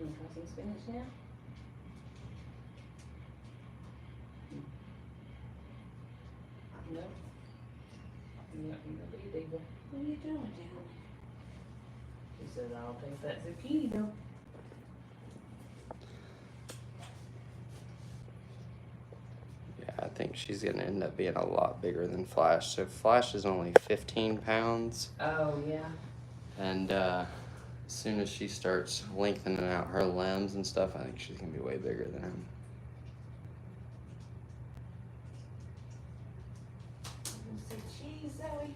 You want to try some spinach now? No. No, be a diva. What are you doing, Dan? She says, I'll take that zucchini though. Yeah, I think she's gonna end up being a lot bigger than Flash. So Flash is only 15 pounds. Oh, yeah. And as soon as she starts lengthening out her limbs and stuff, I think she's gonna be way bigger than him. Say cheese, Zoe.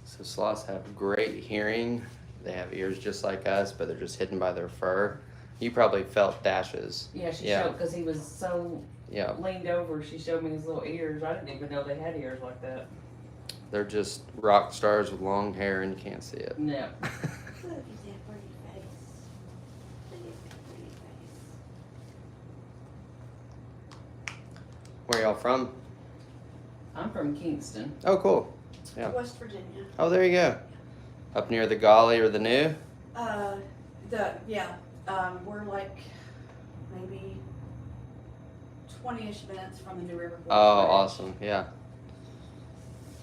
So sloths have great hearing. They have ears just like us, but they're just hidden by their fur. You probably felt Dash's. Yeah, she showed, because he was so Yeah. leaned over, she showed me his little ears. I didn't even know they had ears like that. They're just rock stars with long hair and you can't see it. No. Look at that pretty face. Look at that pretty face. Where y'all from? I'm from Kingston. Oh, cool. Yeah. West Virginia. Oh, there you go. Up near the Golly or the New? We're like maybe 20-ish minutes from the New River. Oh, awesome. Yeah.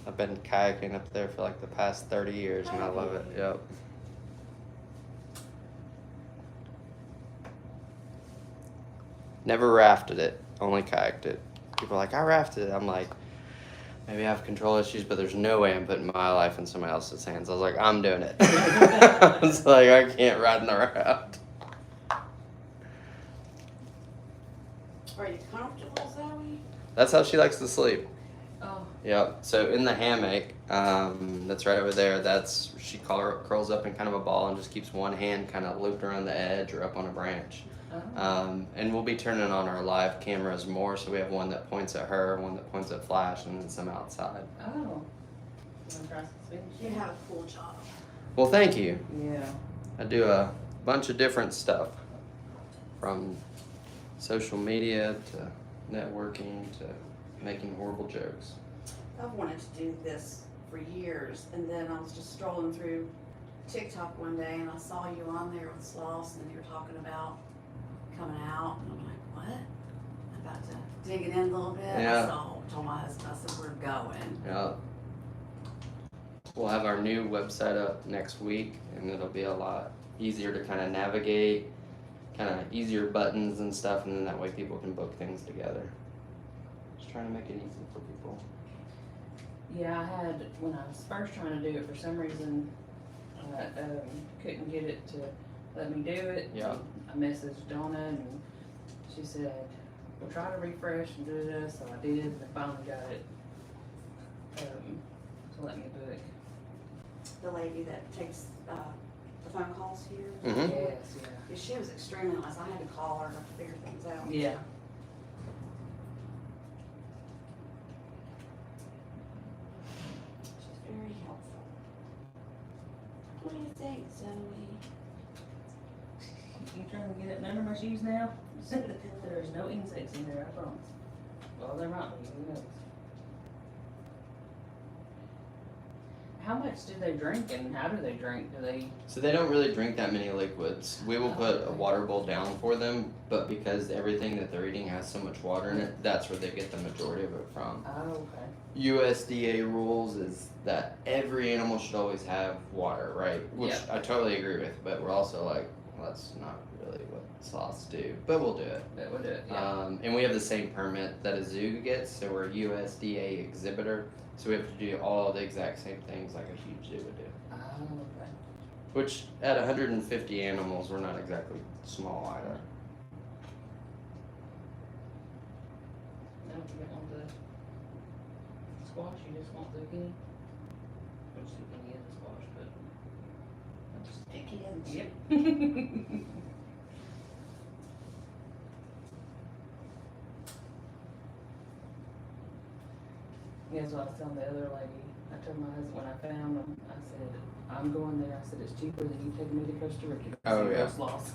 I've been kayaking up there for like the past 30 years and I love it. Yep. Never rafted it, only kayaked it. People are like, I rafted it. I'm like, maybe I have control issues, but there's no way I'm putting my life in somebody else's hands. I was like, I'm doing it. I was like, I can't ride in the raft. Are you comfortable, Zoe? That's how she likes to sleep. Oh. Yep. So in the hammock, that's right over there. That's she curls up in kind of a ball and just keeps one hand kind of looped around the edge or up on a branch. Oh. And we'll be turning on our live cameras more, so we have one that points at her, one that points at Flash, and then some outside. Oh. You want to try some spinach? You have a cool job. Well, thank you. Yeah. I do a bunch of different stuff, from social media to networking to making horrible jokes. I've wanted to do this for years, and then I was just strolling through TikTok one day, and I saw you on there with Sloths, and you were talking about coming out, and I'm like, what? I'm about to dig it in a little bit. Yeah. I told my husband, I said, we're going. Yeah. We'll have our new website up next week, and it'll be a lot easier to kind of navigate, kind of easier buttons and stuff, and then that way people can book things together. Just trying to make it easy for people. Yeah, I had, when I was first trying to do it, for some reason, I couldn't get it to let me do it. Yeah. I messaged Donna and she said, we'll try to refresh and do this, so I did, and finally got it to let me book. The lady that takes the phone calls here. Mm-hmm. Yes, yeah. Yeah, she was extremely nice. I had to call her to figure things out. Yeah. She's very helpful. What do you think, Zoe? You trying to get it under my shoes now? There's no insects in there, I promise. Well, there might be, who knows? How much do they drink and how do they drink? Do they? So they don't really drink that many liquids. We will put a water bowl down for them, but because everything that they're eating has so much water in it, that's where they get the majority of it from. Oh, okay. USDA rules is that every animal should always have water, right? Which Yeah. I totally agree with, but we're also like, well, that's not really what sloths do, but we'll do it. That would do it, yeah. And we have the same permit that a zoo gets, so we're a USDA exhibitor, so we have to do all the exact same things like a huge zoo would do. Oh, okay. Which, at 150 animals, we're not exactly small either. Now, if you don't want the squash, you just want zucchini. Which zucchini is a squash, but. Picky and Yep. Yeah, so I was telling the other lady, I told my husband when I found them, I said, I'm going there. I said, it's cheaper than you taking me to Costa Rica to Oh, see yeah. those sloths.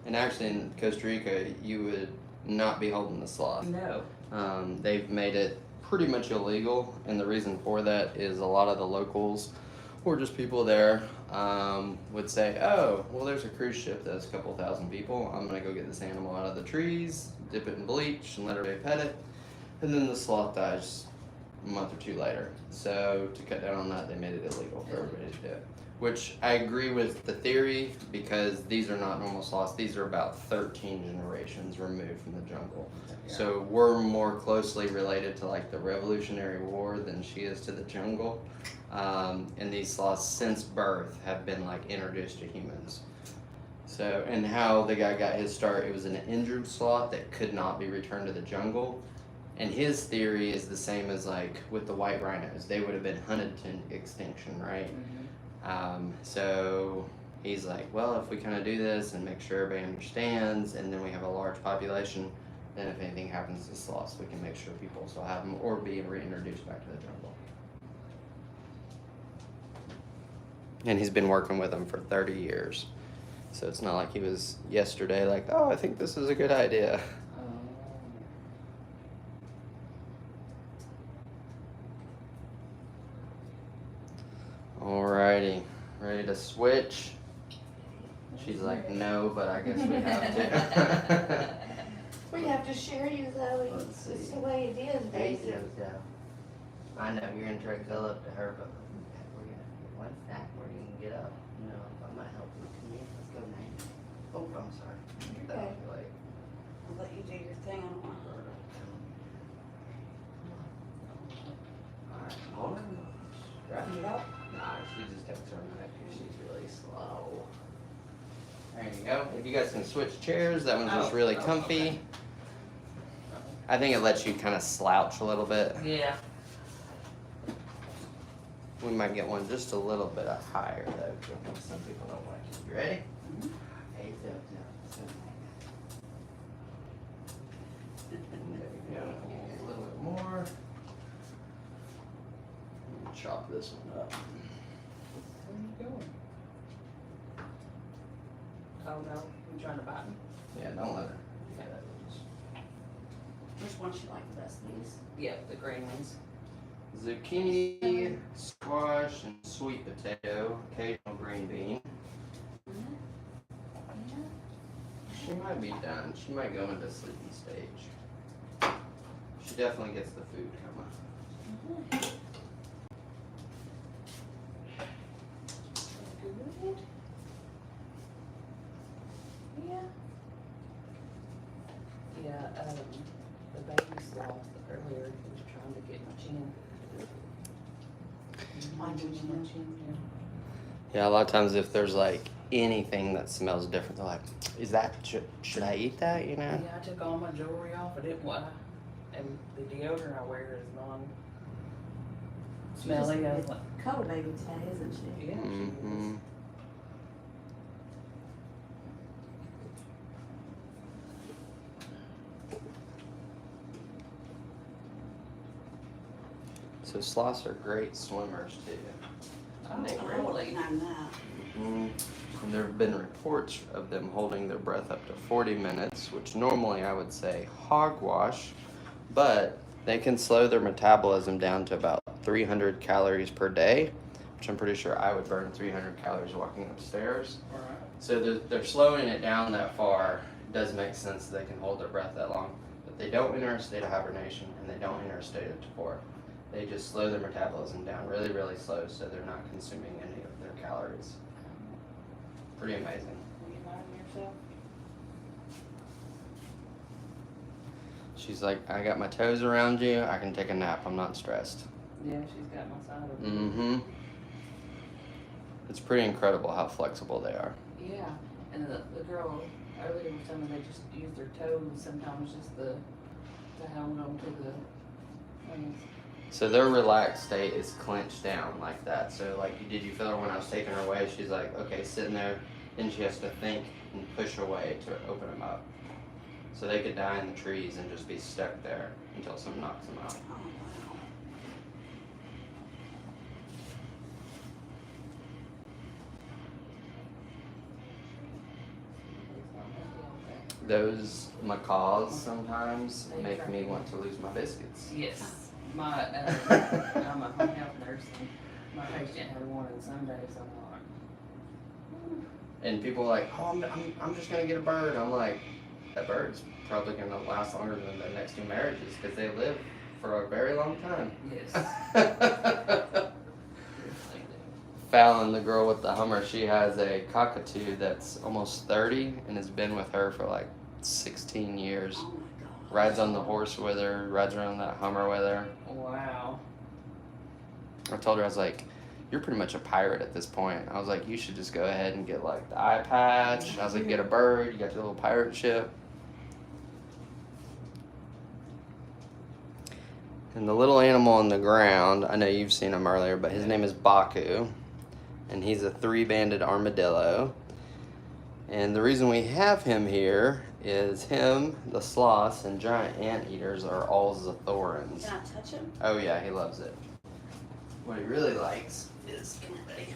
And actually, in Costa Rica, you would not be holding the sloth. No. They've made it pretty much illegal, and the reason for that is a lot of the locals or just people there would say, oh, well, there's a cruise ship that's a couple thousand people. I'm going to go get this animal out of the trees, dip it in bleach, and let everybody pet it. And then the sloth dies a month or two later. So to cut down on that, they made it illegal for everybody to do it. Which I agree with the theory, because these are not normal sloths. These are about 13 generations removed from the jungle. Yeah. So we're more closely related to like the Revolutionary War than she is to the jungle. And these sloths since birth have been like introduced to humans. So, and how the guy got his start, it was an injured sloth that could not be returned to the jungle. And his theory is the same as like with the white rhinos. They would have been hunted to extinction, right? So he's like, well, if we kind of do this and make sure everybody understands, and then we have a large population, then if anything happens to sloths, we can make sure people still have them or be reintroduced back to the jungle. And he's been working with them for 30 years. So it's not like he was yesterday like, oh, I think this is a good idea. Alrighty, ready to switch? She's like, no, but I guess we have to. We have to share you though, Let's see. it's the way it is, Hey, Daisy. Jojo. I know you're gonna try to go up to her, but we're gonna get one snack where you can get up. You know, I might help you. Come here, let's go now. Oh, I'm sorry. You're Okay. like, I'll let you do your thing, I don't want to hurt her. alright, hold on. Strap it up. Nah, she just takes her knife because she's really slow. There you go. If you guys can switch chairs, that one's just really comfy. Okay. I think it lets you kind of slouch a little bit. Yeah. We might get one just a little bit higher though, because some people don't like it. You ready? Hey, There you go. A little bit more. Chop this one up. Where are you going? Oh no, you trying to bite me? Yeah, don't let her. Which one she like the best, these? Yeah, the green ones. Zucchini, squash, and sweet potato, occasional green bean. She might be done. She might go into sleepy stage. She definitely gets the food coming. Good. Yeah. Yeah, the baby sloth earlier, he was trying to get my chin. Mine did you? My chin, Yeah, a lot of times if there's like anything that smells different, they're like, is that, should I eat that, you know? Yeah, I took all my jewelry off, I didn't want, and the deodorant I wear is non-smelly. I was like, Cuddle baby today, isn't she? yeah, she Mm-hmm. is. So sloths are great swimmers too. Oh, I really? wouldn't know that. And there have been reports of them holding their breath up to 40 minutes, which normally I would say hogwash, but they can slow their metabolism down to about 300 calories per day, which I'm pretty sure I would burn 300 calories walking upstairs. Alright. So they're slowing it down that far. It does make sense that they can hold their breath that long, but they don't enter a state of hibernation and they don't enter a state of torpor. They just slow their metabolism down really, really slow, so they're not consuming any of their calories. Pretty amazing. Are you lying to yourself? She's like, I got my toes around you. I can take a nap. I'm not stressed. Yeah, she's got my side of it. Mm-hmm. It's pretty incredible how flexible they are. Yeah, and the girl earlier was telling me they just use their toes sometimes just to hold on to the things. So their relaxed state is clenched down like that. So like, did you feel her when I was taking her away? She's like, okay, sitting there. Then she has to think and push away to open them up. So they could die in the trees and just be stuck there until someone knocks them out. Oh, wow. Those macaws sometimes make me want to lose my biscuits. Yes, I'm a home health nurse. My patient had one, and some days I'm like, And people are like, oh, I'm just gonna get a bird. I'm like, that bird's probably gonna last longer than the next 2 marriages because they live for a very long time. yes. Fallon, the girl with the Hummer, she has a cockatoo that's almost 30 and has been with her for like 16 years. Oh my God. Rides on the horse with her, rides around that Hummer with her. Wow. I told her, I was like, you're pretty much a pirate at this point. I was like, you should just go ahead and get like the eye patch. I was like, get a bird, you got your little pirate ship. And the little animal on the ground, I know you've seen him earlier, but his name is Baku. And he's a 3-banded armadillo. And the reason we have him here is him, the sloths, and giant anteaters are all Zathorans. Can I touch him? Oh yeah, he loves it. What he really likes is, come here,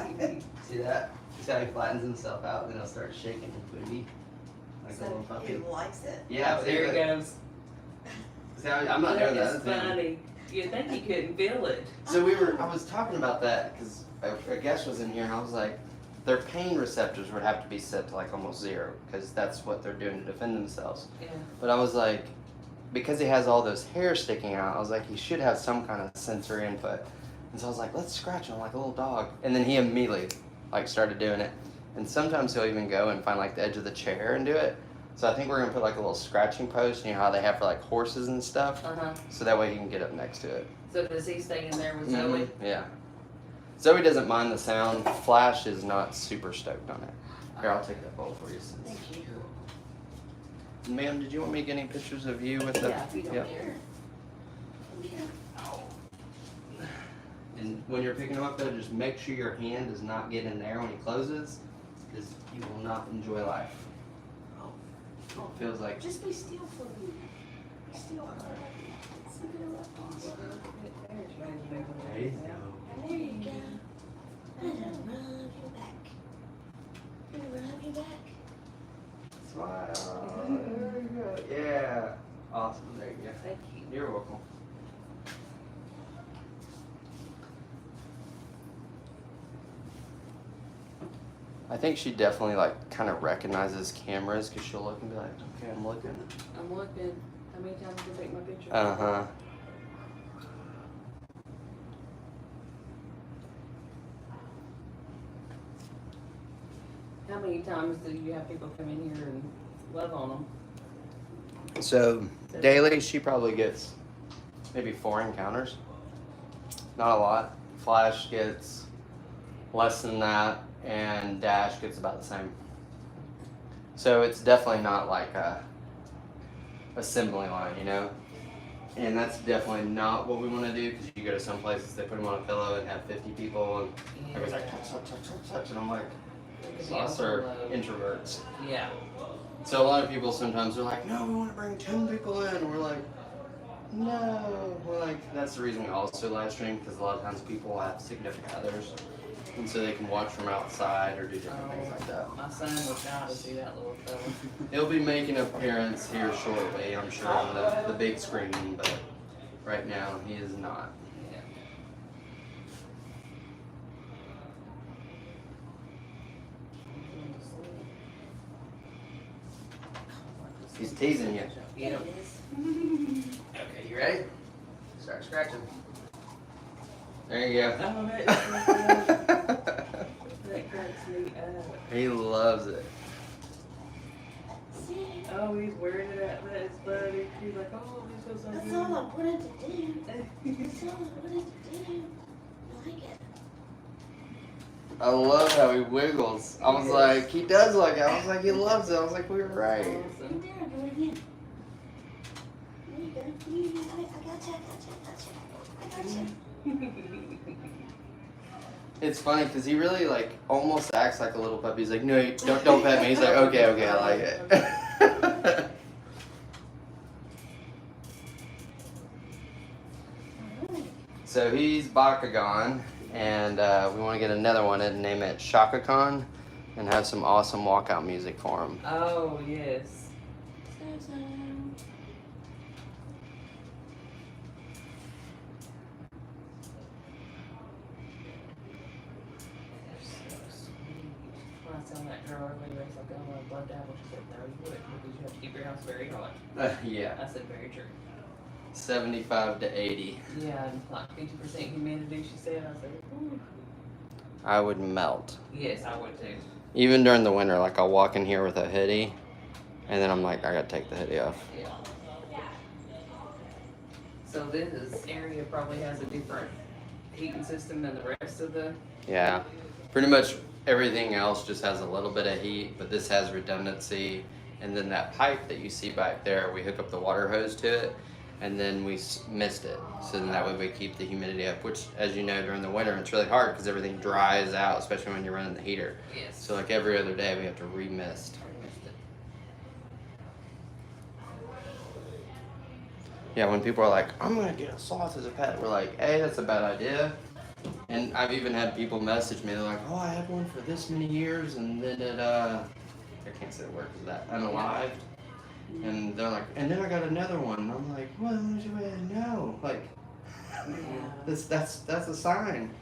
buddy. See that? See how he flattens himself out, and then he'll start shaking his booty like a little So puppy. he likes it. Yeah, There he goes. See how I'm not doing that. It's funny. You'd think he couldn't feel it. So I was talking about that because a guest was in here, and I was like, their pain receptors would have to be set to like almost 0 because that's what they're doing to defend themselves. Yeah. But I was like, because he has all those hairs sticking out, I was like, he should have some kind of sensory input. And so I was like, let's scratch him like a little dog. And then he immediately like started doing it. And sometimes he'll even go and find like the edge of the chair and do it. So I think we're gonna put like a little scratching post, you know how they have for like horses and stuff. Uh-huh. So that way he can get up next to it. So does he stay in there with Zoe? Mhm, yeah. Zoe doesn't mind the sound. Flash is not super stoked on it. Here, I'll take that bowl for you. Thank you. Ma'am, did you want me to get any pictures of you with the? Yeah, if you don't Yep. care. Come here. And when you're picking him up, though, just make sure your hand does not get in there when he closes, because you will not enjoy life. Oh. It feels like. Just be still for me. Be still for me. Look at her up on. There you go. There you go. I'm gonna rub your back. I'm gonna rub your back. Smile. There you go. Yeah. Awesome. There you go. Thank you. You're welcome. I think she definitely like kind of recognizes cameras because she'll look and be like, okay, I'm looking. I'm looking. How many times did I take my picture? Uh-huh. How many times do you have people come in here and love on them? So daily she probably gets maybe 4 encounters. Not a lot. Flash gets less than that, and Dash gets about the same. So it's definitely not like a assembly line, you know? And that's definitely not what we want to do, because you go to some places, they put them on a pillow and have 50 people, and everybody's like, touch, touch, touch, touch, touch, and I'm like, sloths are introverts. Yeah. So a lot of people sometimes are like, no, we want to bring 10 people in, and we're like, no. We're like, that's the reason we also live stream, because a lot of times people have significant others, and so they can watch from outside or do different things like that. My son was shy to see that little fella. He'll be making an appearance here shortly, I'm sure, on the big screen, but right now he is not. Yeah. He's teasing you. Yeah. It is. Okay, you ready? Start scratching. There you go. Oh, that cracks me up. He loves it. See? Oh, he's wearing it at his buddy. He's like, oh, this feels so That's good. all I wanted to do. That's all I wanted to do. I like it. I love how he wiggles. I was like, he does like it. I was like, he loves it. I was like, we were right. Right Awesome. there, do it again. There you go. I got you, I got you. It's funny because he really like almost acts like a little puppy. He's like, no, don't pet me. He's like, okay, I like it. So he's Bakugan, and we want to get another one and name it Shaka Khan, and have some awesome walkout music for him. Oh, yes. sound that girl earlier. He's like, oh, I blood dabble. She said, no, you wouldn't because you have to keep your house very hot. Yeah, I said, very true. 75 to 80. Yeah, and like 50% humidity, she said. I said, ooh. I would melt. Yes, I would too. Even during the winter, like I'll walk in here with a hoodie, and then I'm like, I gotta take the hoodie off. Yeah. So this area probably has a different heating system than the rest of the. Yeah, pretty much everything else just has a little bit of heat, but this has redundancy. And then that pipe that you see back there, we hook up the water hose to it, and then we mist it. So then that way we keep the humidity up, which, as you know, during the winter, it's really hard because everything dries out, especially when you're running the heater. Yes. So like every other day, we have to re-mist. Yeah, when people are like, I'm gonna get a sloth as a pet, we're like, hey, that's a bad idea. And I've even had people message me, they're like, oh, I had one for this many years, and then it, I can't say the word for that, unalived. And they're like, and then I got another one. And I'm like, well, what do you know? Like, that's a sign.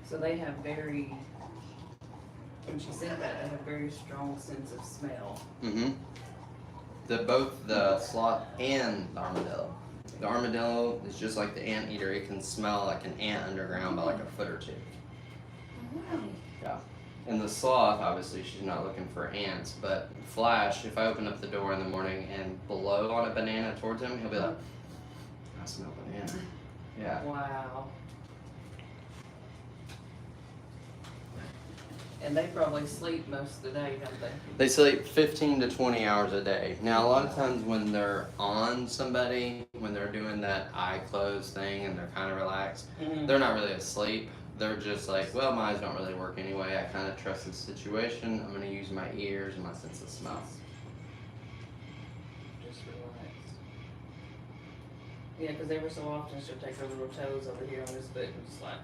So they have very, when she said that, they have very strong sense of smell. Mm-hmm. Both the sloth and the armadillo. The armadillo is just like the anteater. It can smell like an ant underground by like a foot or two. Yeah. And the sloth, obviously, she's not looking for ants, but Flash, if I open up the door in the morning and blow on a banana towards him, he'll be like, I smell banana. Yeah. Wow. And they probably sleep most of the day, don't they? They sleep 15 to 20 hours a day. Now, a lot of times when they're on somebody, when they're doing that eye close thing and they're kind of relaxed, they're not really asleep. They're just like, well, my eyes don't really work anyway. I kind of trust the situation. I'm going to use my ears and my sense of smell. Just relaxed. Yeah, because every so often she'll take her little toes over here on his foot and just like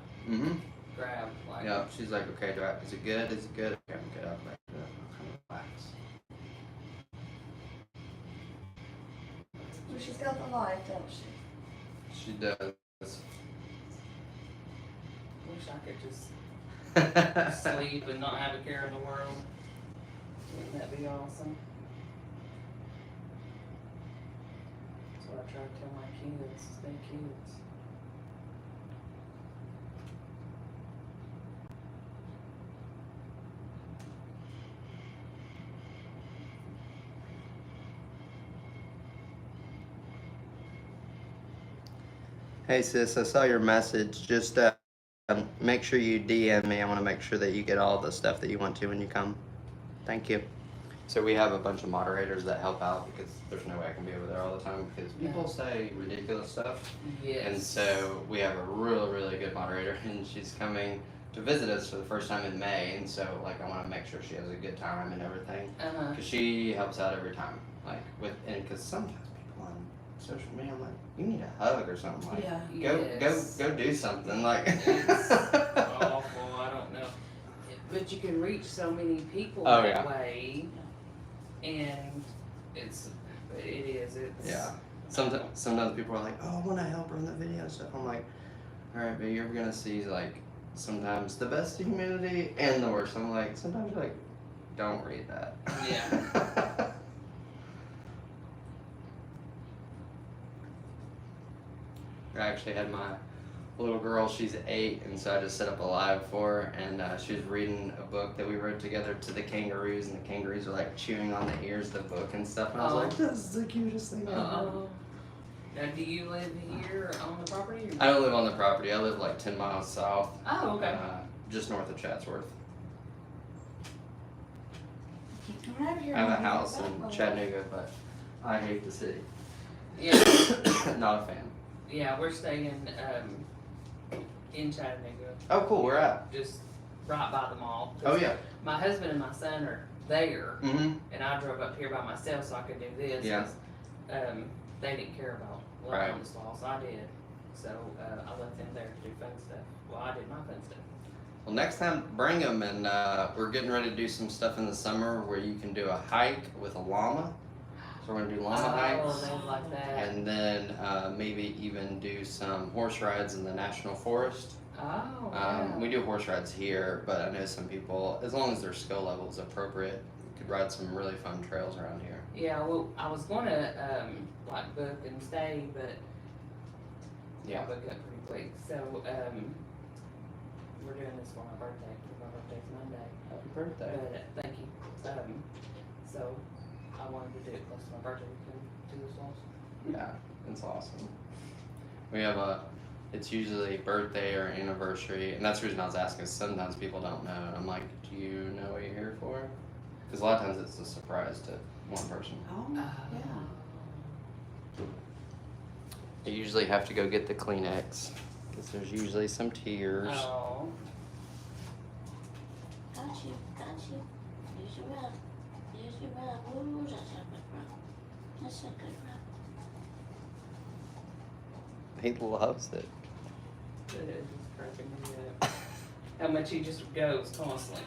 grab. Like, Yeah, she's like, okay, is it good? Is it good? Okay, I'm good. I'm back to it. I'll kind of relax. Well, she's got the life, don't she? She does. wish I could just sleep and not have a care in the world. Wouldn't that be awesome? That's what I try to tell my kids. Stay kids. Hey sis, I saw your message. Just make sure you DM me. I want to make sure that you get all the stuff that you want to when you come. Thank you. So we have a bunch of moderators that help out because there's no way I can be over there all the time because people say ridiculous stuff. Yes. And so we have a really, really good moderator and she's coming to visit us for the first time in May. And so like I want to make sure she has a good time and everything because she helps out every time. Like because sometimes people on social media, I'm like, you need a hug or something. Like, go do something. Like, It's awful. I don't know, but you can reach so many people that way, and it's yeah. Sometimes people are like, oh, I want to help run the video stuff. I'm like, all right, but you're gonna see like sometimes the best humanity and the worst. I'm like, sometimes you're like, don't read that. Yeah. I actually had my little girl, she's 8, and so I just set up a live for her, and she was reading a book that we wrote together to the kangaroos, and the kangaroos were like chewing on the ears of the book and stuff, and I was like, this is the cutest thing ever. Now, do you live here on the property? I don't live on the property, I live like 10 miles south. Oh, okay. Just north of Chatsworth. Come over here. I have a house in Chattanooga, but I hate the city. Yeah. Not a fan. Yeah, we're staying in Chattanooga. Oh, cool, where at? Just right by the mall. Oh, yeah. My husband and my son are there, Mm-hmm. and I drove up here by myself so I could do this. Yeah. 'Cause, they didn't care about Right. the sloths. I did. So I left them there to do fun stuff. Well, I did my fun stuff. Well, next time, bring them, and we're getting ready to do some stuff in the summer where you can do a hike with a llama. So we're gonna do llama hikes. they like that. And then maybe even do some horse rides in the national forest. Oh, yeah. We do horse rides here, but I know some people, as long as their skill level is appropriate, you could ride some really fun trails around here. Yeah, well, I was gonna, like, book and stay, but Yeah. I booked up pretty quick. So, we're doing this for my birthday, because my birthday's Monday. Happy birthday. But, thank you. So, I wanted to do it close to my birthday, we can do this also. Yeah, it's awesome. We have it's usually birthday or anniversary, and that's the reason I was asking, 'cause sometimes people don't know, and I'm like, do you know what you're here for? Because a lot of times it's a surprise to one person. Oh, yeah. You usually have to go get the Kleenex, because there's usually some tears. Oh. Got you. Use your rub. Ooh, that's a good rub. That's a good rub. He loves it. It is cracking me up. How much he just goes constantly.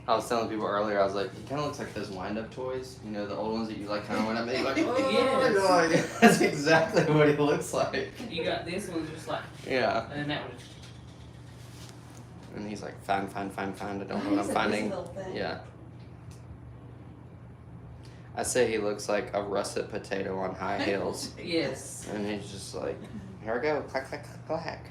I was telling people earlier, I was like, he kind of looks like those wind-up toys. You know, the old ones that you like kind of wind up and you're like, oh, Yes. you're like, that's exactly what he looks like. You got this one just like, Yeah. and that one. And he's like, fine, I don't know what I'm He's a busy finding. little thing. Yeah. I say he looks like a russet potato on high heels. Yes. And he's just like, here I go, clack, clack, clack, clack.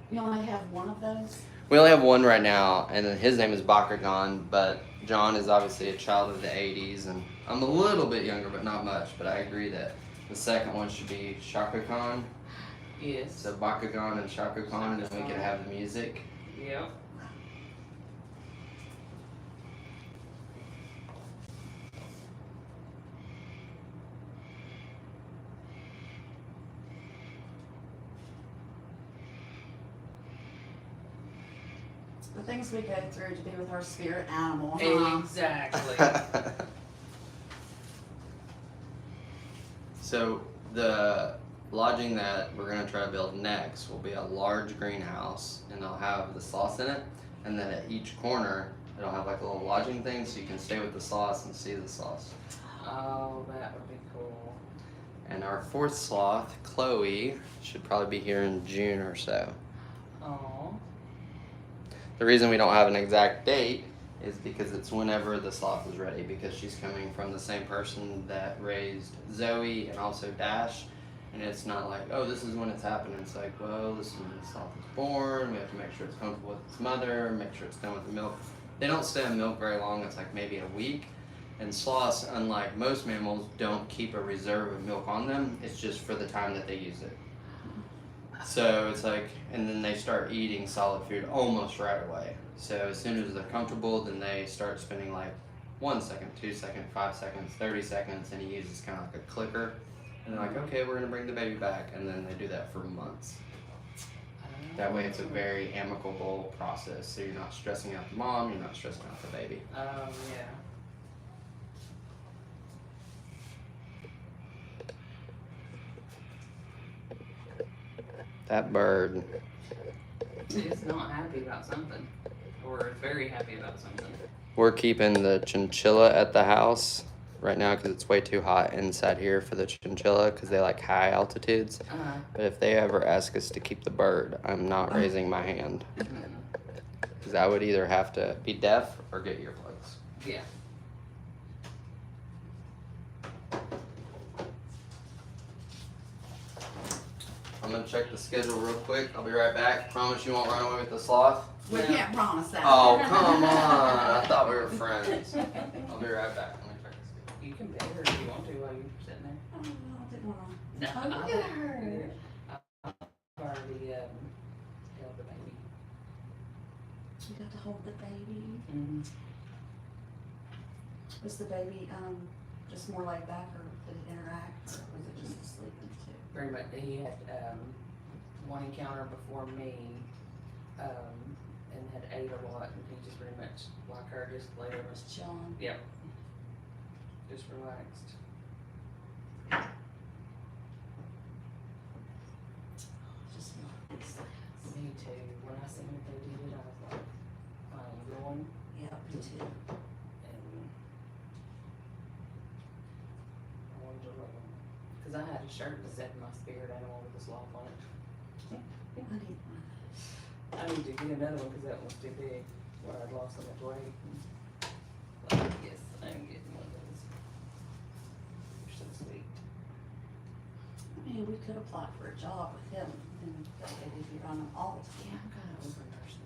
You only have one of those? We only have one right now, and then his name is Bakugan, but John is obviously a child of the 80s, and I'm a little bit younger, but not much, but I agree that the second one should be Shaka Khan. Yes. So Bakugan and Shaka Khan, and then we can have the music. Yeah. The things we go through to be with our spirit animal, huh? Exactly. So the lodging that we're gonna try to build next will be a large greenhouse, and they'll have the sloths in it, and then at each corner it'll have like a little lodging thing, so you can stay with the sloths and see the sloths. Oh, that would be cool. And our fourth sloth, Chloe, should probably be here in June or so. Oh. The reason we don't have an exact date is because it's whenever the sloth is ready, because she's coming from the same person that raised Zoe and also Dash. And it's not like, oh, this is when it's happening. It's like, well, this is when the sloth is born. We have to make sure it's comfortable with its mother, make sure it's done with the milk. They don't stay on milk very long. It's like maybe a week. And sloths, unlike most mammals, don't keep a reserve of milk on them. It's just for the time that they use it. So it's like, and then they start eating solid food almost right away. So as soon as they're comfortable, then they start spending like 1 second, 2 seconds, 5 seconds, 30 seconds, and he uses kind of like a clicker. And they're like, okay, we're gonna bring the baby back, and then they do that for months. That way it's a very amicable process, so you're not stressing out the mom, you're not stressing out the baby. Yeah. That bird. It's not happy about something. Or it's very happy about something. We're keeping the chinchilla at the house right now because it's way too hot inside here for the chinchilla because they like high altitudes. But if they ever ask us to keep the bird, I'm not raising my hand. Because I would either have to be deaf or get earplugs. Yeah. I'm gonna check the schedule real quick. I'll be right back. Promise you won't run away with the sloth. We Yeah. can't promise that. Oh, come on. I thought we were friends. I'll be right back. Let me check the schedule. You can pet her if you want to while you're sitting there. Oh, I didn't wanna. No, Oh, look I at won't. her. I've already held the baby. You got to hold the baby. Mm-hmm. Was the baby just more laid back, or did it interact, or was it just sleeping too? Very much. He had one encounter before me, and had ate a lot, and he just pretty much like her, just laid over, Just chilling. yep, just relaxed. Just relaxed. Me too. When I seen what they did, I was like, I am going. Yeah, me too. Cause I had a shirt that said my spirit animal with a sloth on it. I need one. I need to get another one because that one's too big. Where I'd lost so much weight. But yes, I'm getting one of those. You're so sweet. Man, we could apply for a job with him and they'd be running all the Yeah, time. I'm kind of over nursing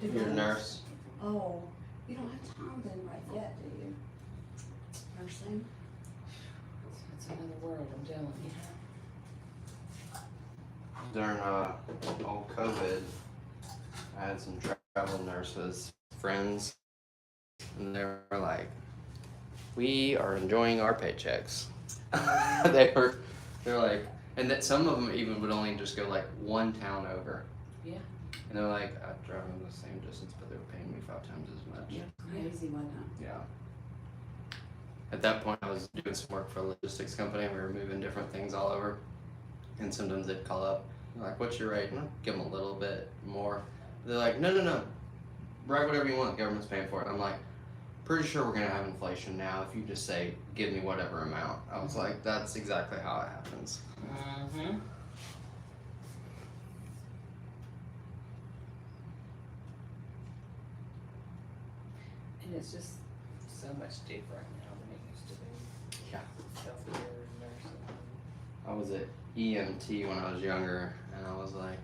too. You're a nurse. Oh, you don't have time then right yet, do you? Nursing? It's another world, I'm telling you. During all COVID, I had some travel nurses friends, and they were like, "We are enjoying our paychecks." they were like, and that some of them even would only just go like one town over. Yeah. And they're like, "I'm driving the same distance, but they were paying me 5 times as much." Yeah. Crazy, wasn't it? Yeah. At that point, I was doing some work for a logistics company, and we were moving different things all over. And sometimes they'd call up, like, "What's your rate?" And I'd give them a little bit more. They're like, no. Write whatever you want. The government's paying for it. I'm like, pretty sure we're gonna have inflation now. If you just say, give me whatever amount. I was like, that's exactly how it happens. Mm-hmm. And it's just so much different now than it used to be. Yeah. Healthcare and nursing. I was at EMT when I was younger, and I was like,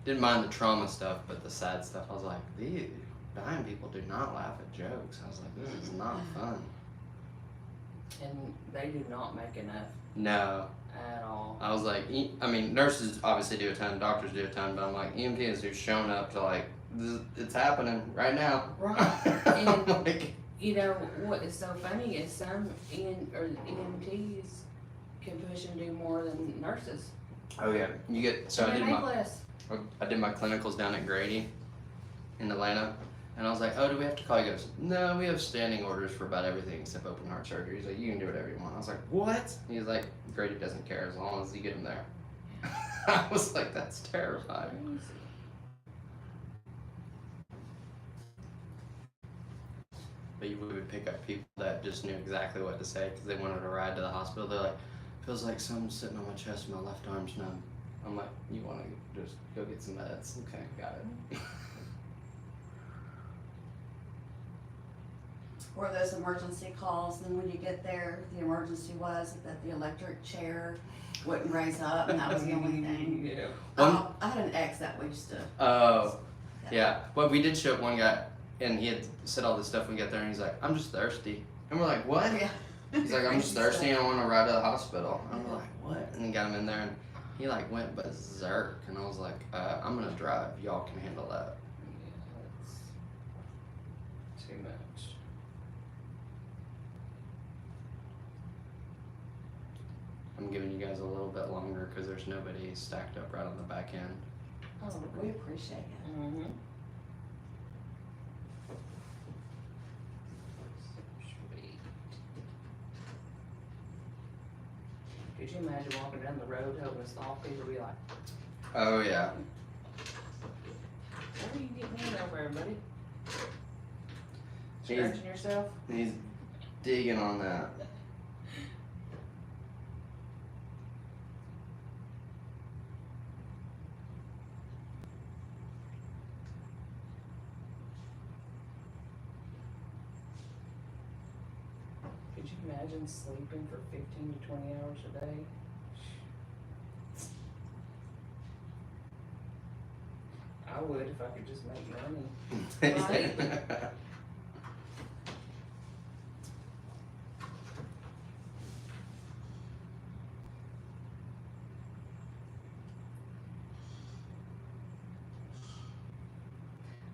didn't mind the trauma stuff, but the sad stuff, I was like, these dying people do not laugh at jokes. I was like, this is not fun. And they do not make enough No. at all. I was like, I mean, nurses obviously do a ton, doctors do a ton, but I'm like, EMTs who've shown up to like, it's happening right now. Right. I'm And like, you know what is so funny is some EMTs can push and do more than nurses. oh yeah, you get, so And I they did make my, less. I did my clinicals down at Grady in Atlanta, and I was like, oh, do we have to call? He goes, no, we have standing orders for about everything except open heart surgery. He's like, you can do whatever you want. I was like, what? He's like, Grady doesn't care as long as you get him there. I was like, that's terrifying. Crazy. But you would pick up people that just knew exactly what to say because they wanted to ride to the hospital. They're like, feels like someone's sitting on my chest and my left arm's numb. I'm like, you want to just go get some meds? Okay, got it. Or those emergency calls, then when you get there, the emergency was that the electric chair wouldn't raise up, and that was the only thing. Yeah. I had an ex that we used to. Oh, yeah. Well, we did show up one guy, and he had said all this stuff when we got there, and he's like, I'm just thirsty. And we're like, what? Yeah. He's like, I'm just thirsty and I want to ride to the hospital. And we're like, what? And we got him in there, and he like went berserk. And I was like, I'm going to drive. Y'all can handle that. Yeah, that's too much. I'm giving you guys a little bit longer because there's nobody stacked up right on the back end. Oh, we appreciate it. Mm-hmm. Could you imagine walking down the road helping a sloth people be like, Oh, yeah. what are you getting in over there, buddy? He's, Scratching yourself? he's digging on that. Could you imagine sleeping for 15 to 20 hours a day? I would if I could just make money. Right.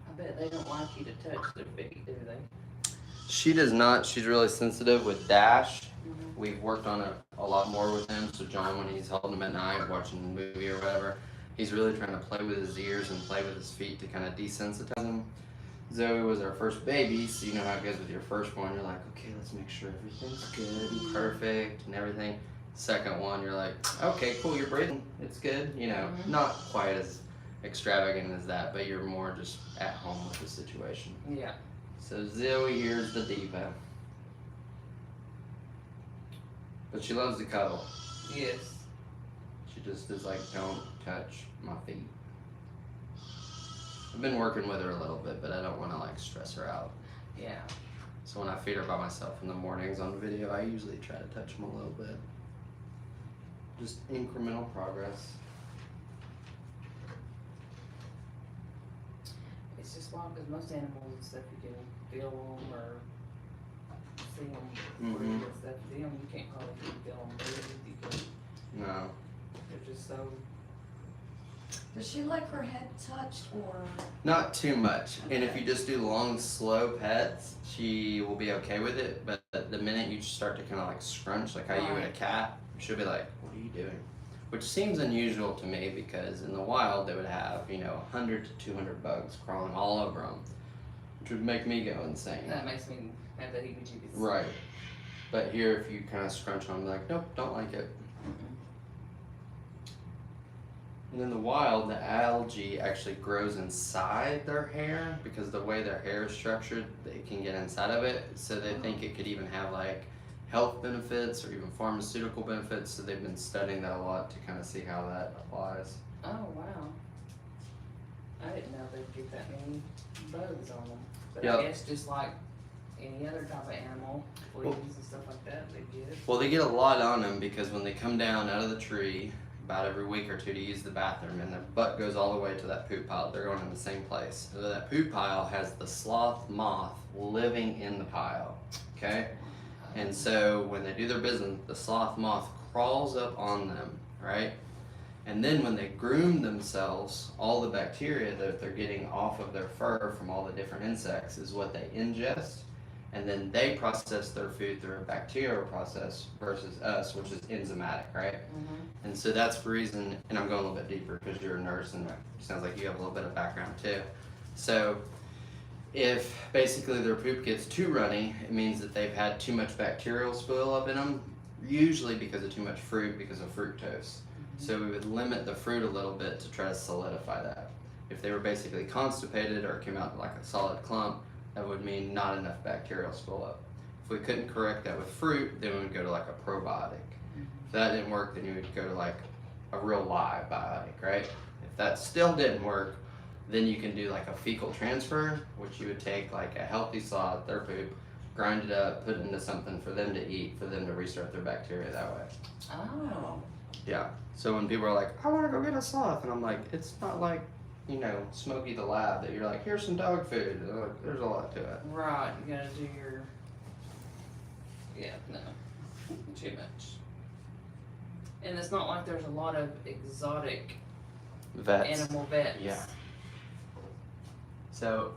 I bet they don't like you to touch their feet, do they? She does not. She's really sensitive with Dash. We've worked on it a lot more with him. So John, when he's holding him at night, watching a movie or whatever, he's really trying to play with his ears and play with his feet to kind of desensitize him. Zoe was our first baby, so you know how it goes with your first one. You're like, okay, let's make sure everything's good and perfect and everything. Second one, you're like, okay, cool, you're breathing. It's good. You know, not quite as extravagant as that, but you're more just at home with the situation. Yeah. So Zoe, here's the diva. But she loves to cuddle. Yes. She just is like, don't touch my feet. I've been working with her a little bit, but I don't want to like stress her out. Yeah. So when I feed her by myself in the mornings on video, I usually try to touch them a little bit. Just incremental progress. It's just wild because most animals and stuff you can feel them or see them breathe and stuff. Them you can't probably feel them breathe. You can, No. they're just so. Does she like her head touched or? Not too much. And if you just do long, slow pets, she will be okay with it. But the minute you start to kind of like scrunch, like how you would a cat, she'll be like, what are you doing? Which seems unusual to me because in the wild they would have, 100 to 200 bugs crawling all over them, which would make me go insane. That makes me have the heebie-jeebies. Right. But here, if you kind of scrunch on them, like, nope, don't like it. And in the wild, the algae actually grows inside their hair because the way their hair is structured, they can get inside of it. So they think it could even have like health benefits or even pharmaceutical benefits. So they've been studying that a lot to kind of see how that applies. Oh, wow. I didn't know they'd get that many bugs on them. But Yep. I guess just like any other type of animal, fleas and stuff like that, they get it. Well, they get a lot on them because when they come down out of the tree, about every week or two to use the bathroom, and their butt goes all the way to that poop pile. They're going in the same place. So that poop pile has the sloth moth living in the pile, okay? And so when they do their business, the sloth moth crawls up on them, right? And then when they groom themselves, all the bacteria that they're getting off of their fur from all the different insects is what they ingest. And then they process their food through a bacterial process versus us, which is enzymatic, right? And so that's the reason, and I'm going a little bit deeper because you're a nurse and it sounds like you have a little bit of background too. So if basically their poop gets too runny, it means that they've had too much bacterial spill up in them, usually because of too much fruit, because of fructose. So we would limit the fruit a little bit to try to solidify that. If they were basically constipated or came out like a solid clump, that would mean not enough bacterial spill up. If we couldn't correct that with fruit, then we would go to like a probiotic. If that didn't work, then you would go to like a real live biotic, right? If that still didn't work, then you can do like a fecal transfer, which you would take like a healthy sloth, their poop, grind it up, put it into something for them to eat, for them to restart their bacteria that way. Oh. Yeah. So when people are like, I want to go get a sloth, and I'm like, it's not like, Smokey the Lab that you're like, here's some dog food. And they're like, there's a lot to it. Right, you gotta do your. Yeah, no. Too much. And it's not like there's a lot of exotic Vets. animal vets. Yeah. So,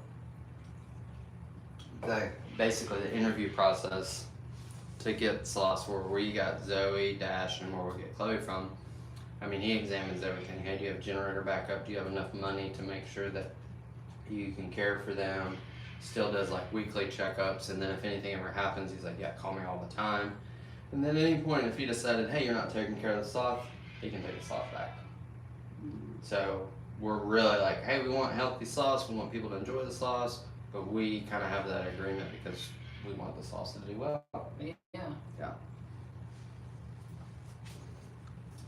basically the interview process to get sloths, where we got Zoe, Dash, and where we get Chloe from, I mean, he examines everything. Hey, do you have generator backup? Do you have enough money to make sure that you can care for them? Still does like weekly checkups, and then if anything ever happens, he's like, yeah, call me all the time. And then at any point, if he decided, hey, you're not taking care of the sloth, he can take the sloth back. So we're really like, hey, we want healthy sloths, we want people to enjoy the sloths, but we kind of have that agreement because we want the sloths to do well. Yeah. Yeah.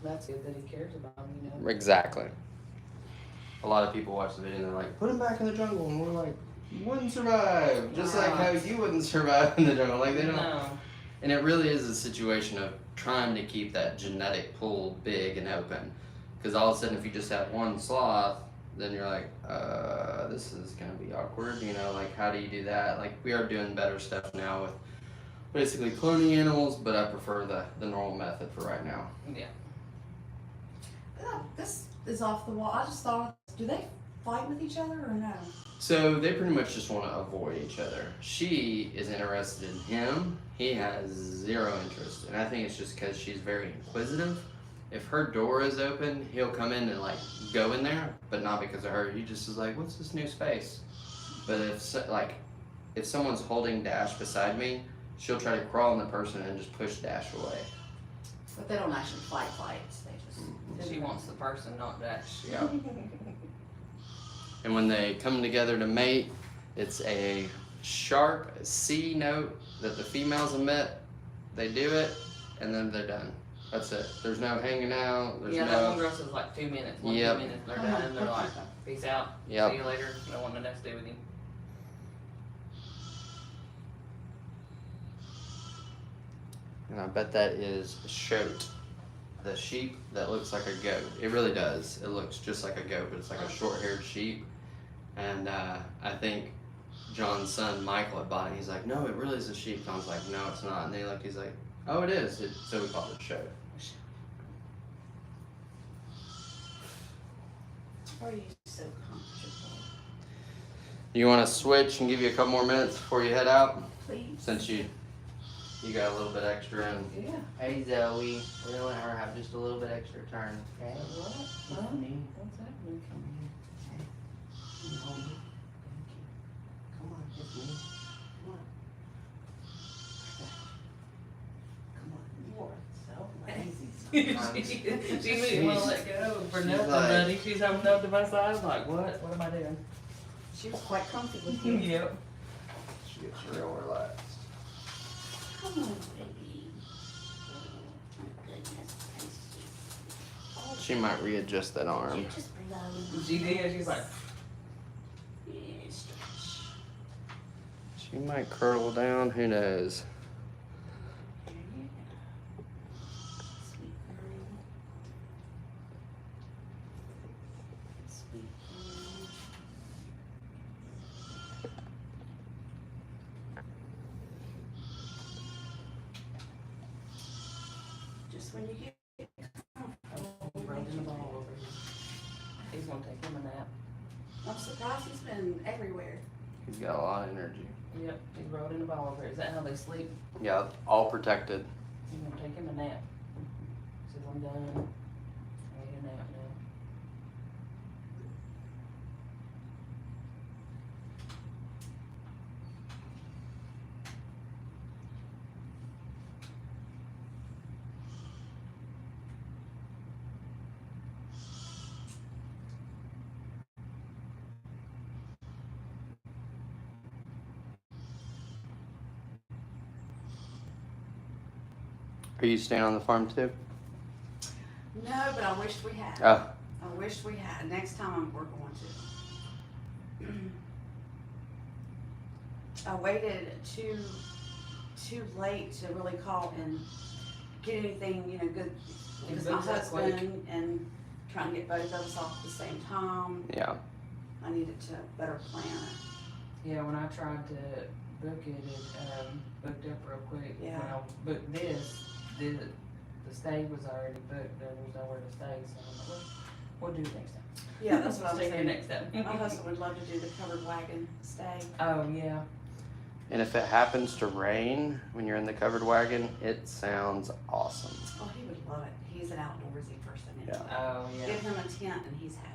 That's good that he cares about them, Exactly. A lot of people watch the video and they're like, put him back in the jungle, and we're like, wouldn't survive, just like how you wouldn't survive in the jungle. Like they don't. No. And it really is a situation of trying to keep that genetic pool big and open. Because all of a sudden, if you just have one sloth, then you're like, this is going to be awkward. Like, how do you do that? Like, we are doing better stuff now with basically cloning animals, but I prefer the normal method for right now. Yeah. This is off the wall. I just thought, do they fight with each other or no? So they pretty much just want to avoid each other. She is interested in him. He has zero interest. And I think it's just because she's very inquisitive. If her door is open, he'll come in and like go in there, but not because of her. He just is like, what's this new space? But if someone's holding Dash beside me, she'll try to crawl on the person and just push Dash away. But they don't actually fight. They just. She wants the person, not Dash. Yeah. And when they come together to mate, it's a sharp C note that the females emit. They do it, and then they're done. That's it. There's no hanging out. There's Yeah, that one no. girl says like 2 minutes. One, Yep. 2 minutes. They're done. They're like, peace out. Yep. See you later. Don't want nothing to do with you. And I bet that is a shoat. The sheep that looks like a goat. It really does. It looks just like a goat, but it's like a short-haired sheep. And I think John's son Michael had bought it. He's like, no, it really is a sheep. John's like, no, it's not. And they look. He's like, oh, it is. So we called it a shoat. Why are you so comfortable? You want to switch and give you a couple more minutes before you head out? Please. Since you got a little bit extra in. Yeah. Hey Zoe, we're gonna let her have just a little bit extra turn, okay? What? Huh? What's happening? Come here. Hey. Come on. Thank you. Come on, it's me. Come on. Come on. You are so lazy sometimes. she didn't want to let go for She's nothing, like- buddy. She's holding up to my side. I'm like, what? What am I doing? She was quite comfortable with you. Yep. She gets real relaxed. Come on, baby. Oh, my goodness gracious. Oh, She might readjust that arm. you just blow. She did. She's like, Yeah, stretch. She might curl down, who knows? There you go. Sweet girl. Sweet girl. Just when you get rolling the ball over. He's gonna take him a nap. I'm surprised he's been everywhere. He's got a lot of energy. Yep. He's rolling the ball over. Is that how they sleep? Yeah, all protected. He's gonna take him a nap. Says I'm done. I need a nap now. Are you staying on the farm too? No, but I wish we had. Oh, I wish we had. Next time we're going to. I waited too late to really call and get anything, good. Because my Book that quick. husband and trying to get both of us off at the same time. yeah. I needed to better plan it. Yeah, when I tried to book it, it booked up real quick. Yeah. When I booked this, the stay was already booked. There was nowhere to stay, so I'm like, we'll do it next time. Yeah, that's what I was Stay here saying. next time. My husband would love to do the covered wagon stay. Oh, yeah. And if it happens to rain when you're in the covered wagon, it sounds awesome. Oh, he would love it. He's an outdoorsy person. Yeah. Oh, yeah. Give him a tent and he's happy.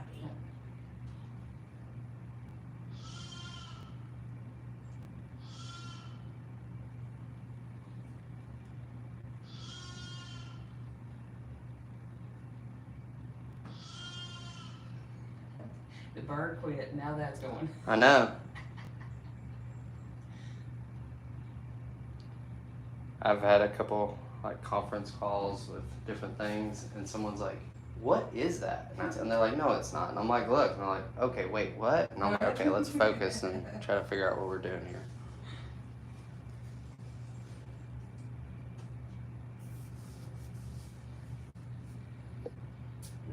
The bird quit. Now that's going. I know. I've had a couple like conference calls with different things, and someone's like, "What is that?" And they're like, "No, it's not." And I'm like, "Look," and I'm like, "Okay, wait, what?" And I'm like, "Okay, let's focus and try to figure out what we're doing here."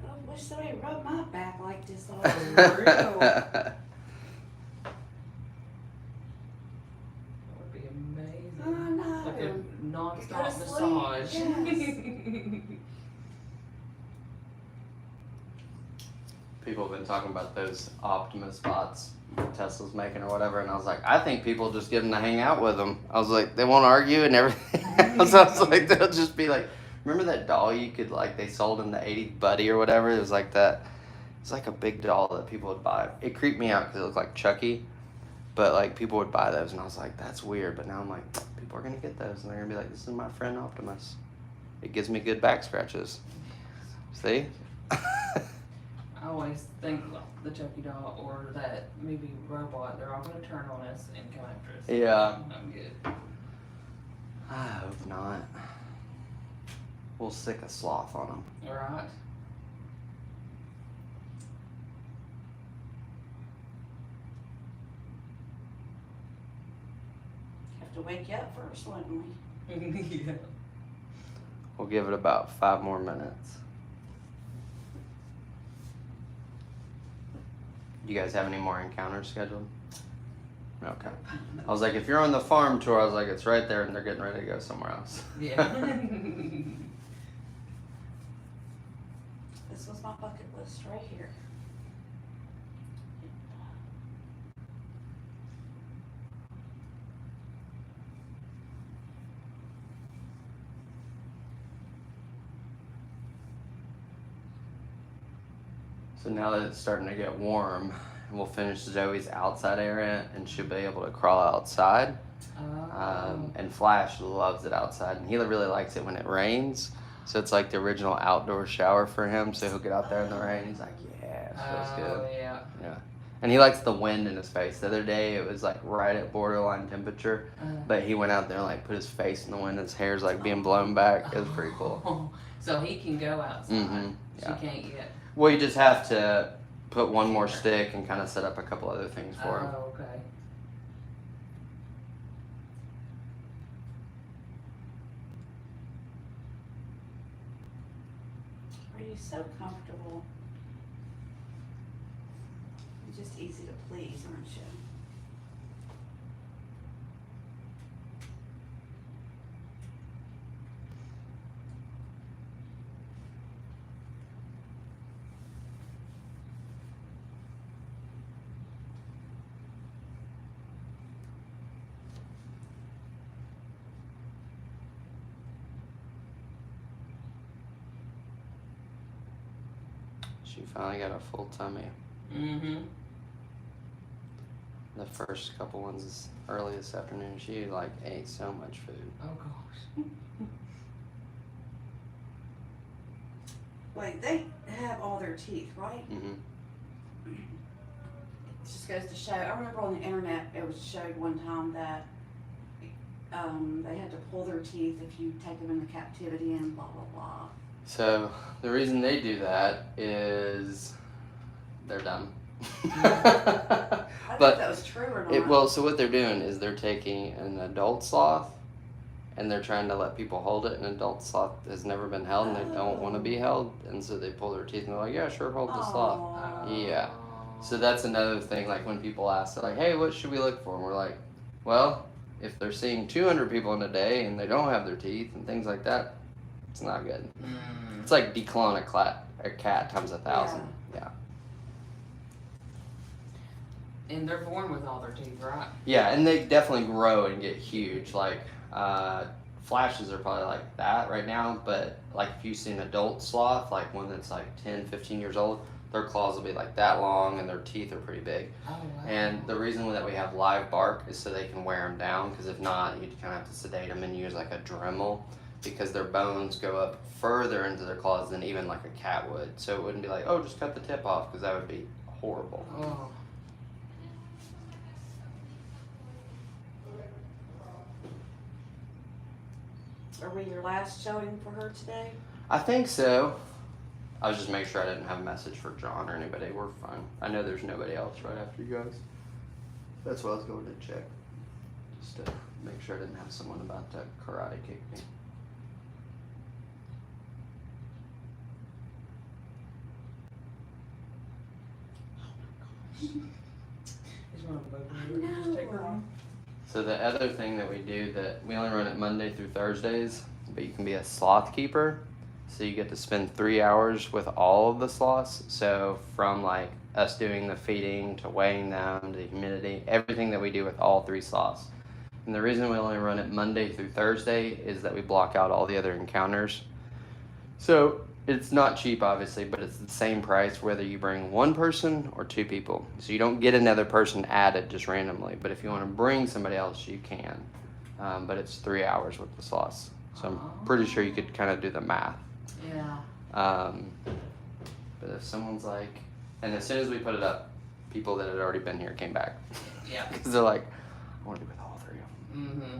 I wish somebody rubbed my back like this all real. over. That would be amazing. I know. Like a Go non-stop to sleep, massage. yes. People have been talking about those Optimus bots Tesla's making or whatever, and I was like, I think people just get them to hang out with them. I was like, they won't argue and everything else. I was like, they'll just be like, remember that doll you could like they sold in the 80s Buddy or whatever? It was like that. It's like a big doll that people would buy. It creeped me out because it looked like Chucky, but like people would buy those, and I was like, that's weird. But now I'm like, people are gonna get those, and they're gonna be like, this is my friend Optimus. It gives me good back scratches. See? I always think the Chucky doll or that movie robot, they're all going to turn on us and come after us. Yeah. I'm good. I hope not. We'll stick a sloth on them. Alright. Have to wake you up first, wouldn't we? Yeah. We'll give it about 5 more minutes. You guys have any more encounters scheduled? Okay. I was like, if you're on the farm tour, I was like, it's right there and they're getting ready to go somewhere else. Yeah. This was my bucket list right here. So now that it's starting to get warm, we'll finish Zoe's outside area and she'll be able to crawl outside. And Flash loves it outside and he really likes it when it rains. So it's like the original outdoor shower for him. So he'll get out there in the rain. He's like, yeah, it feels good. Yeah. Yeah. And he likes the wind in his face. The other day it was like right at borderline temperature, but he went out there and like put his face in the wind and his hair's like being blown back. It was pretty cool. So he can go outside. Mm-hmm. Yeah. She can't yet. Well, you just have to put one more stick and kind of set up a couple other things for him. Oh, okay. Are you so comfortable? You're just easy to please, aren't you? She finally got a full tummy. Mm-hmm. The first couple ones early this afternoon, she like ate so much food. Oh gosh. Wait, they have all their teeth, right? Mm-hmm. It just goes to show. I remember on the internet it was showed one time that they had to pull their teeth if you take them into captivity and blah blah blah. So the reason they do that is they're dumb. I don't know if that was true or not. So what they're doing is they're taking an adult sloth and they're trying to let people hold it. An adult sloth has never been held and they don't want to be held, and so they pull their teeth and they're like, yeah, sure, hold the sloth. Aw. Yeah. So that's another thing, like when people ask, they're like, hey, what should we look for? And we're like, well, if they're seeing 200 people in a day and they don't have their teeth and things like that, it's not good. It's like declawing a cat times 1,000. Yeah. And they're born with all their teeth, right? Yeah, and they definitely grow and get huge. Like, flashes are probably like that right now, but like if you see an adult sloth, like one that's like 10, 15 years old, their claws will be like that long and their teeth are pretty big. Oh, wow. And the reason that we have live bark is so they can wear them down, because if not, you'd kind of have to sedate them and use like a Dremel, because their bones go up further into their claws than even like a cat would. So it wouldn't be like, oh, just cut the tip off, because that would be horrible. Oh. Are we your last showing for her today? I think so. I was just making sure I didn't have a message for John or anybody. We're fine. I know there's nobody else right after you guys. That's what I was going to check. Just to make sure I didn't have someone about to karate kick me. Is one of them open? I know. Just take her off. So the other thing that we do, that we only run it Monday through Thursdays, but you can be a sloth keeper. So you get to spend 3 hours with all of the sloths. So from like us doing the feeding to weighing them to the humidity, everything that we do with all 3 sloths. And the reason we only run it Monday through Thursday is that we block out all the other encounters. So it's not cheap, obviously, but it's the same price whether you bring 1 person or 2 people. So you don't get another person added just randomly. But if you want to bring somebody else, you can. But it's 3 hours with the sloths. So I'm pretty sure you could kind of do the math. Yeah. But if someone's like, and as soon as we put it up, people that had already been here came back. Yeah. Because they're like, I want to be with all 3 of them. Mm-hmm.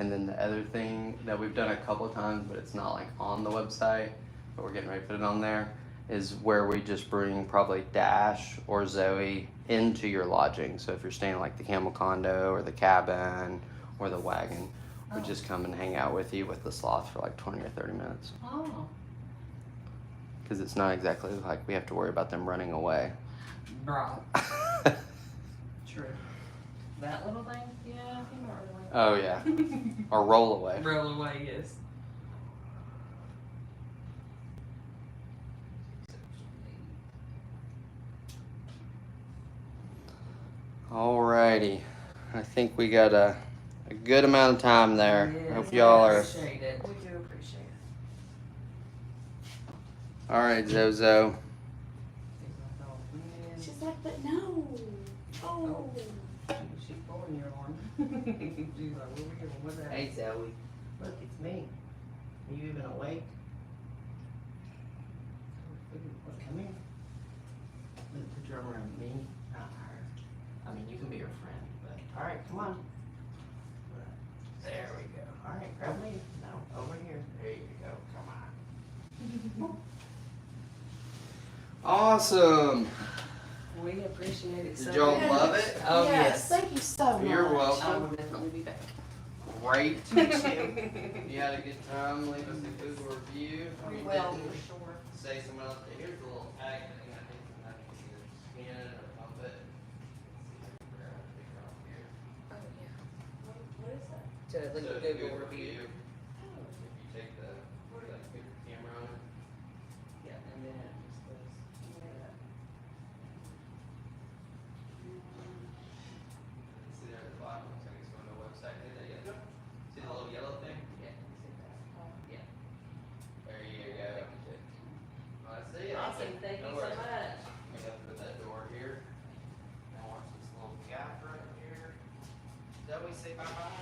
And then the other thing that we've done a couple of times, but it's not like on the website, but we're getting ready to put it on there, is where we just bring probably Dash or Zoe into your lodging. So if you're staying like the camel condo or the cabin or the wagon, we just come and hang out with you with the sloth for like 20 or 30 minutes. Oh, Because it's not exactly like we have to worry about them running away. right. True. That little thing? Yeah, he might run away. Oh yeah. Or roll away. Roll away, yes. Alrighty. I think we got a good amount of time there. Yes, Hope y'all are. appreciate it. We do appreciate it. Alright, Zozo. She's like, but no. Oh. She's pulling your arm. She's like, over here, what's that? Hey Zoe, look, it's me. Are you even awake? Come here. Put your arm around me, not her. I mean, you can be her friend, but alright, come on. There we go. Alright, grab me. No, over here. There you go. Come on. Awesome. We appreciate it so Did y'all much. love it? Oh, yes. yes. Thank you so much. You're I welcome. will definitely be back. Great. Me too. You had a good time. Leave us a Google review. If We you will, didn't, for sure. say someone else. Here's the little tag thing. I think I can either scan it or pump it. Let's see if I can figure out how to figure out here. Oh, yeah. What is that? To look So at Google review. If you take the put your camera on it. Yeah, and then it just goes. See there at the bottom, looks like it's going to a website. Hit that yellow. See the little yellow thing? Yeah, you see that. Yeah. There you go. Oh, I see it. Awesome, thank you No so worries. much. We have to put that door here. Now watch this little gap right here. Zoe, say bye-bye.